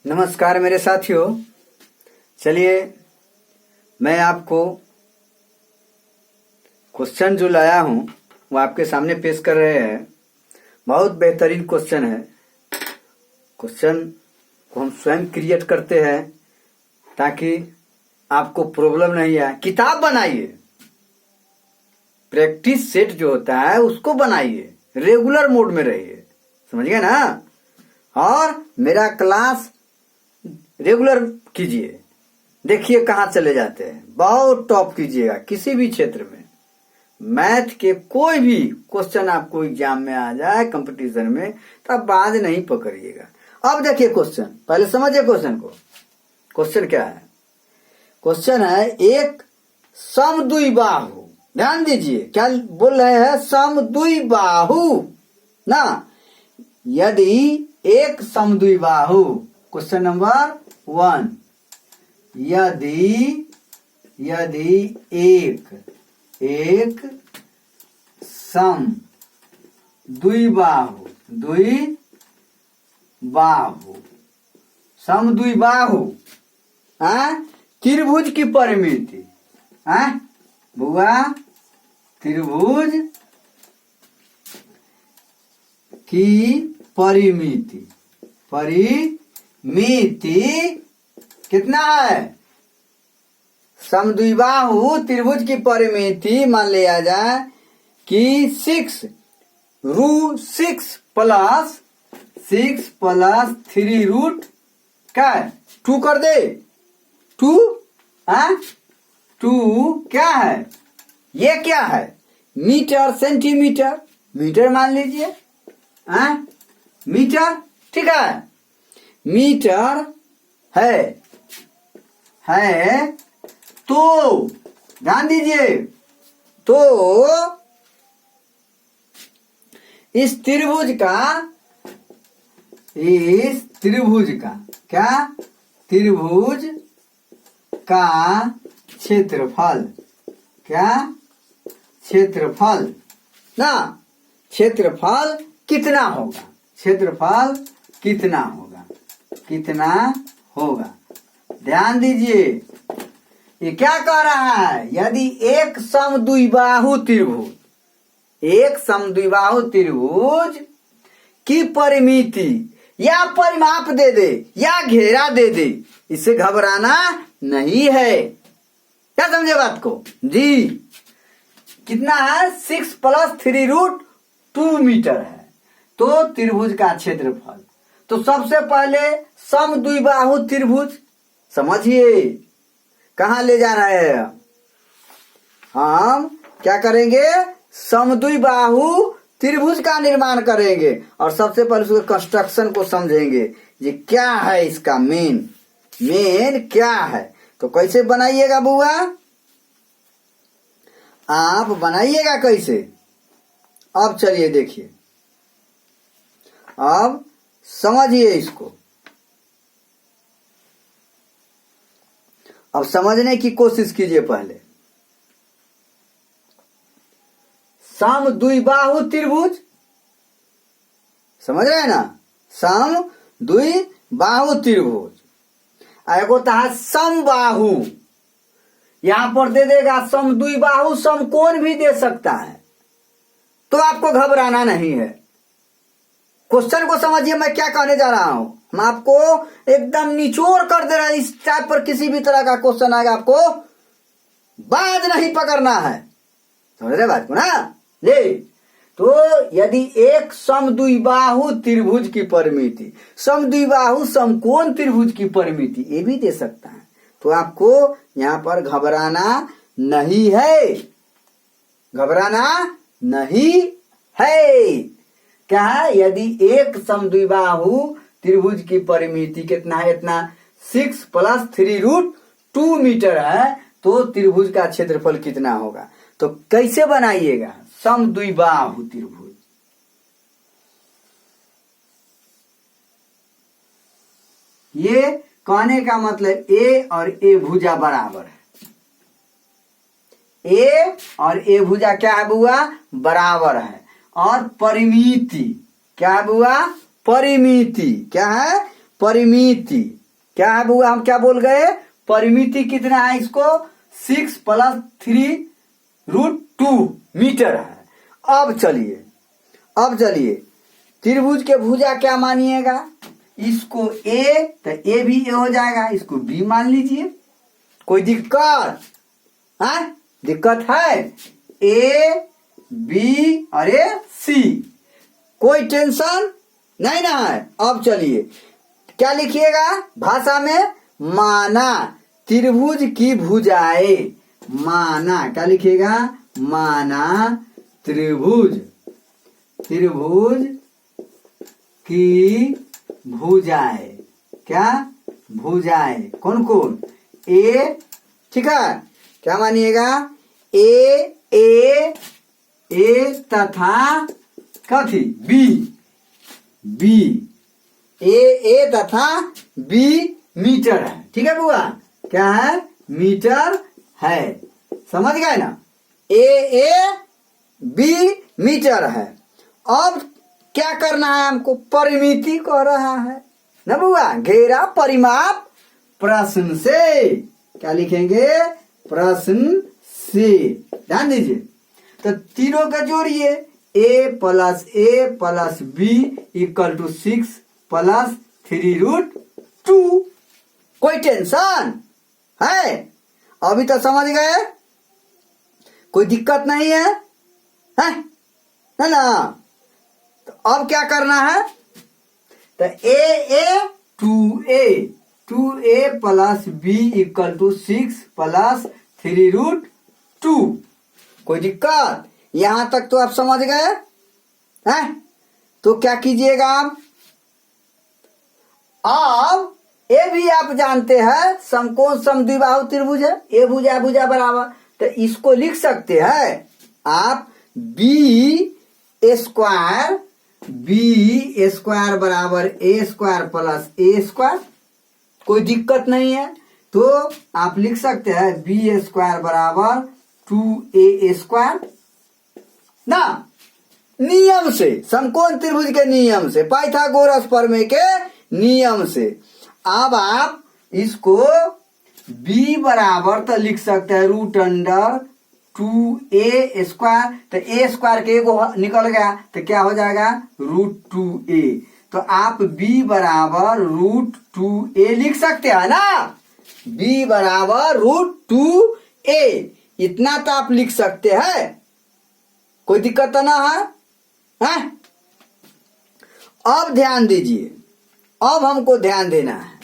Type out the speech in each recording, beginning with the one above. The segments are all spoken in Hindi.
नमस्कार मेरे साथियों। चलिए मैं आपको क्वेश्चन जो लाया हूं वो आपके सामने पेश कर रहे हैं। बहुत बेहतरीन क्वेश्चन है। क्वेश्चन को हम स्वयं क्रिएट करते हैं ताकि आपको प्रॉब्लम नहीं आए। किताब बनाइए, प्रैक्टिस सेट जो होता है उसको बनाइए, रेगुलर मोड में रहिए, समझ गए ना। और मेरा क्लास रेगुलर कीजिए, देखिए कहाँ चले जाते हैं। बहुत टॉप कीजिएगा किसी भी क्षेत्र में। मैथ के कोई भी क्वेश्चन आपको एग्जाम में आ जाए, कंपटीशन में, तो आप बाज नहीं पकड़िएगा। अब देखिए क्वेश्चन, पहले समझिए क्वेश्चन को। क्वेश्चन क्या है? क्वेश्चन है एक समद्विबाहु। ध्यान दीजिए क्या बोल रहे हैं, समद्विबाहु ना। यदि एक समद्विबाहु, क्वेश्चन नंबर 1, यदि एक सम द्विबाहु समद्विबाहु त्रिभुज की परिमिति, बुआ त्रिभुज की परिमिति कितना है? समद्विबाहु त्रिभुज की परिमिति मान लिया जाए कि 6 प्लस 3 रूट क्या है, 2 कर दे। 2 क्या है? ये क्या है? मीटर सेंटीमीटर, मीटर मान लीजिए, मीटर, ठीक है। मीटर है तो ध्यान दीजिए, तो इस त्रिभुज का क्या, त्रिभुज का क्षेत्रफल, क्या क्षेत्रफल ना, क्षेत्रफल कितना होगा, क्षेत्रफल कितना होगा। ध्यान दीजिए ये क्या कह रहा है। यदि एक समद्विबाहु त्रिभुज की परिमिति या परिमाप दे दे या घेरा दे दे, इससे घबराना नहीं है। क्या समझे बात को जी? कितना है? 6 प्लस 3 रूट 2 मीटर है तो त्रिभुज का क्षेत्रफल। तो सबसे पहले समद्विबाहु त्रिभुज समझिए कहां ले जा रहे हैं। हम क्या करेंगे? समद्विबाहु त्रिभुज का निर्माण करेंगे और सबसे पहले उसके कंस्ट्रक्शन को समझेंगे। ये क्या है, इसका मेन क्या है। तो कैसे बनाइएगा बुआ? आप बनाइएगा कैसे? अब चलिए देखिए, अब समझिए इसको। अब समझने की कोशिश कीजिए पहले। समद्विबाहु त्रिभुज समझ रहे हैं ना, समद्विबाहु त्रिभुज। एगो तो है समबाहु, यहां पर दे देगा समद्विबाहु, समकोण भी दे सकता है, तो आपको घबराना नहीं है। क्वेश्चन को समझिए मैं क्या कहने जा रहा हूं। हम आपको एकदम निचोड़ कर दे रहे हैं। इस टाइप पर किसी भी तरह का क्वेश्चन आएगा आपको बाज नहीं पकड़ना है, समझ रहे बात को ना जी। तो यदि एक समद्विबाहु त्रिभुज की परिमिति, समद्विबाहु समकोण त्रिभुज की परिमिति ये भी दे सकता है, तो आपको यहां पर घबराना नहीं है। क्या है? यदि एक समद्विबाहु त्रिभुज की परिमिति कितना है? इतना 6 प्लस 3 रूट 2 मीटर है तो त्रिभुज का क्षेत्रफल कितना होगा। तो कैसे बनाइएगा समद्विबाहु त्रिभुज? ये कहने का मतलब ए और ए भुजा बराबर है। ए और ए भुजा क्या है बुआ? बराबर है। और परिमिति क्या है बुआ? परिमिति क्या है? परिमिति क्या है बुआ, हम क्या बोल गए, परिमिति कितना है इसको 6 + 3√2 मीटर है। अब चलिए त्रिभुज के भुजा क्या मानिएगा, इसको ए तो ए भी ए हो जाएगा, इसको बी मान लीजिए। कोई दिक्कत है? दिक्कत है? ए बी और ए सी, कोई टेंशन नहीं ना है। अब चलिए क्या लिखिएगा भाषा में, माना त्रिभुज की भुजाएं, माना क्या लिखिएगा, माना त्रिभुज की भुजाएं, क्या भुजाएं कौन कौन, ए, ठीक है, क्या मानिएगा, ए तथा कथी बी, ए तथा बी मीटर है, ठीक है बुआ, क्या है, मीटर है, समझ गए ना, ए बी मीटर है। अब क्या करना है हमको, परिमिति कह रहा है ना बुआ, घेरा परिमाप प्रश्न से, क्या लिखेंगे, प्रश्न से, ध्यान दीजिए। तो तीनों का जोड़िए, a + b = 6 + 3√2, कोई टेंशन है? अभी तो समझ गए, कोई दिक्कत नहीं है, है ना। तो अब क्या करना है, तो a 2a + b = 6 + 3√2, कोई दिक्कत, यहां तक तो आप समझ गए हैं। तो क्या कीजिएगा अब ये भी आप जानते हैं समकोण समद्विबाहु त्रिभुज है, ए भुजा बराबर, तो इसको लिख सकते हैं आप बी स्क्वायर बराबर a² + a², कोई दिक्कत नहीं है। तो आप लिख सकते हैं b² बराबर 2a² ना, नियम से, समकोण त्रिभुज के नियम से, पाइथागोरस प्रमेय के नियम से। अब आप इसको b बराबर तो लिख सकते हैं √2a², तो a² के एगो निकल गया तो क्या हो जाएगा √2a, तो आप b बराबर √2a लिख सकते हैं ना, b बराबर √2a, इतना तो आप लिख सकते हैं, कोई दिक्कत तो ना है? अब ध्यान दीजिए, अब हमको ध्यान देना है,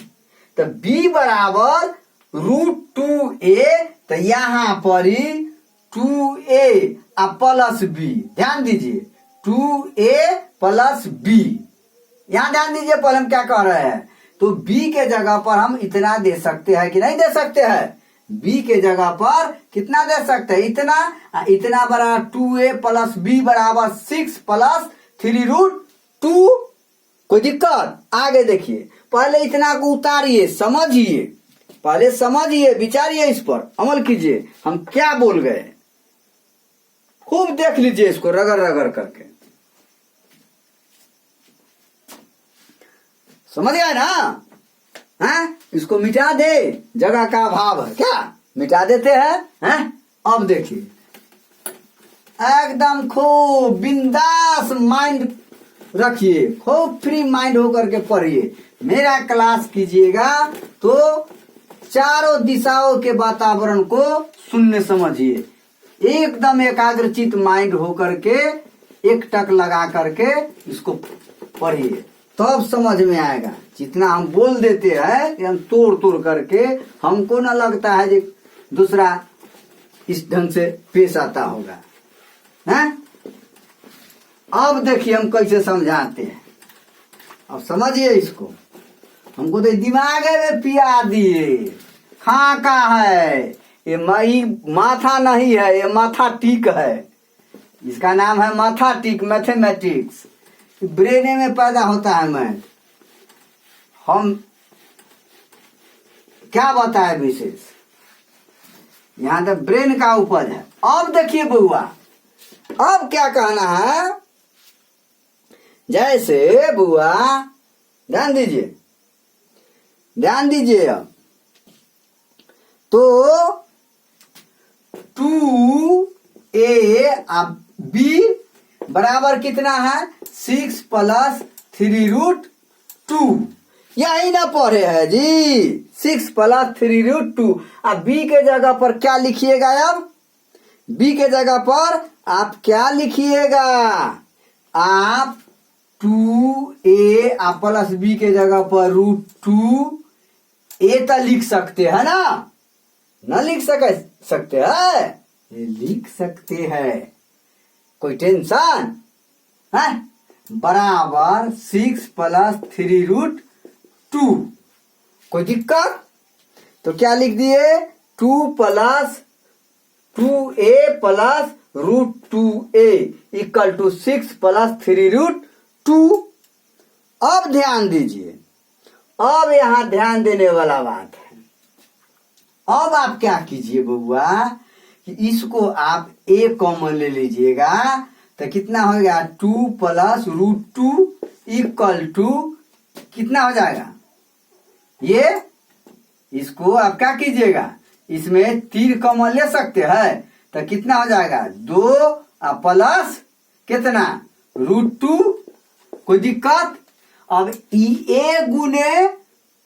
तो b बराबर √2a, तो यहां पर ही 2a + b, ध्यान दीजिए 2a + b, यहां ध्यान दीजिए, पहले हम क्या कह रहे हैं, तो b के जगह पर हम इतना दे सकते हैं कि नहीं दे सकते हैं, b के जगह पर कितना दे सकते हैं, इतना बराबर 2a + b बराबर 6 + 3√2, कोई दिक्कत? आगे देखिए, पहले इतना को उतारिए, समझिए, पहले समझिए, विचारिए, इस पर अमल कीजिए, हम क्या बोल गए, खूब देख लीजिए इसको रगड़ करके, समझ गए ना, हैं? इसको मिटा दे, जगह का अभाव है क्या, मिटा देते हैं? अब देखिए, एकदम खूब बिंदास माइंड रखिए, खूब फ्री माइंड होकर के पढ़िए, मेरा क्लास कीजिएगा तो चारों दिशाओं के वातावरण को सुनने समझिए, एकदम एकाग्रचित माइंड होकर के एक टक लगा करके इसको पढ़िए, तब समझ में आएगा। जितना हम बोल देते हैं कि हम तोड़ करके, हमको ना लगता है कि दूसरा इस ढंग से पेश आता होगा, हैं? अब देखिए हम कैसे समझाते हैं, अब समझिए इसको, हमको तो दिमाग में पिया दिए, खाका है ये, मई माथा नहीं है, ये माथा टिक है, इसका नाम है माथा टिक, मैथमेटिक्स, ब्रेन में पैदा होता है मैथ, हम क्या बताए विशेष, यहाँ तो ब्रेन का उपज है। अब देखिए बुआ, अब क्या कहना है, जैसे बुआ ध्यान दीजिए, ध्यान दीजिए अब। तो 2a अब b बराबर कितना है 6 + 3√2। यही ना पढ़े है जी, 6 + 3√2। अब b के जगह पर क्या लिखिएगा? अब b के जगह पर आप क्या लिखिएगा? आप 2a आप प्लस b के जगह पर √2a तो लिख सकते हैं ना लिख सकते हैं? ये लिख सकते हैं, कोई टेंशन है? बराबर 6 + 3√2। कोई दिक्कत? तो क्या लिख दिए? 2a + √2a = 6 + 3√2। अब ध्यान दीजिए, अब यहां ध्यान देने वाला बात है। अब आप क्या कीजिए बबुआ कि इसको आप a कॉमन ले लीजिएगा, तो कितना हो गया? 2 + √2 = कितना हो जाएगा? ये इसको आप क्या कीजिएगा? इसमें तीर कॉमन ले सकते हैं, तो कितना हो जाएगा? 2 प्लस कितना? √2। कोई दिक्कत? अब a गुने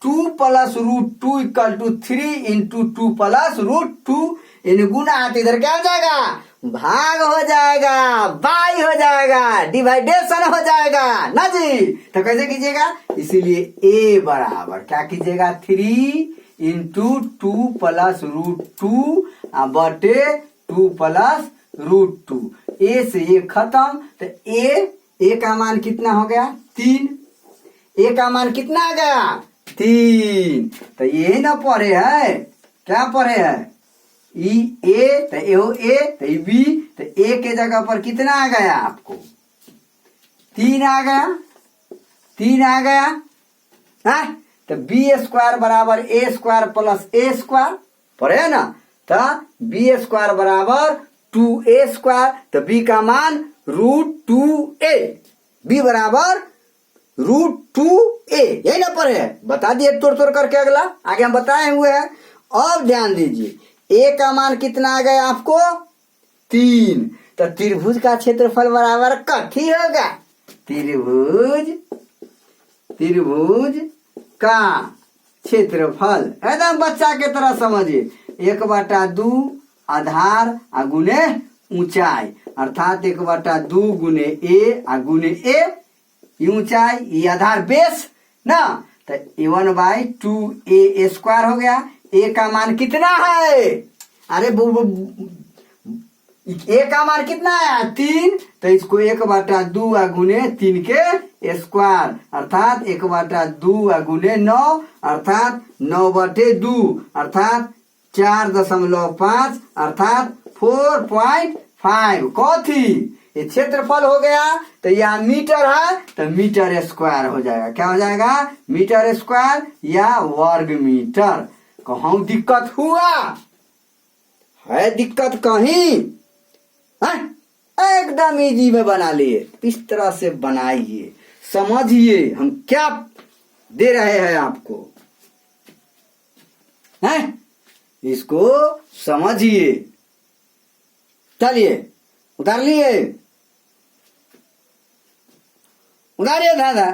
2 + √2 = 3 × 2 + √2। इन गुना आते इधर क्या हो जाएगा? भाग हो जाएगा, बाई हो जाएगा, डिवाइडेशन हो जाएगा ना जी। तो कैसे कीजिएगा? इसीलिए a बराबर क्या कीजिएगा? 3 × 2 + √2 बटे 2 + √2। a से ये खत्म, तो a का मान कितना हो गया? 3। a का मान कितना आ गया? 3। तो ये ना पढ़े है, क्या पढ़े है? a तो a तो b, तो a के जगह पर कितना आ गया आपको? 3 आ गया, 3 आ गया है? तो b² बराबर a² + a² पढ़े ना? तो b² बराबर 2a²। तो b का मान √2a, b बराबर √2a। यही ना पढ़े है? बता दिए तोड़ करके, अगला आगे हम बताए हुए हैं। अब ध्यान दीजिए, a का मान कितना आ गया आपको? 3। तो त्रिभुज का क्षेत्रफल बराबर कथी होगा? त्रिभुज का क्षेत्रफल एकदम बच्चा के तरह समझिए। 1/2 आधार गुने ऊंचाई, अर्थात 1/2 गुने a गुने a ऊंचाई, ये आधार बेस ना। तो 1/2a² हो गया। a का मान कितना है? अरे a का मान कितना है? 3। तो इसको 1/2 गुने 3 के स्क्वायर, अर्थात 1/2 गुने 9, अर्थात 9/2, अर्थात 4.5, अर्थात 4.5। कथी? ये क्षेत्रफल हो गया। तो यहाँ मीटर है, तो मीटर स्क्वायर हो जाएगा। क्या हो जाएगा? मीटर स्क्वायर या वर्ग मीटर। कहूं दिक्कत हुआ है? दिक्कत कहीं है? एकदम इजी में बना लिए। इस तरह से बनाइए, समझिए हम क्या दे रहे हैं आपको, है? इसको समझिए। चलिए उतार लिए, उतारिए दादा।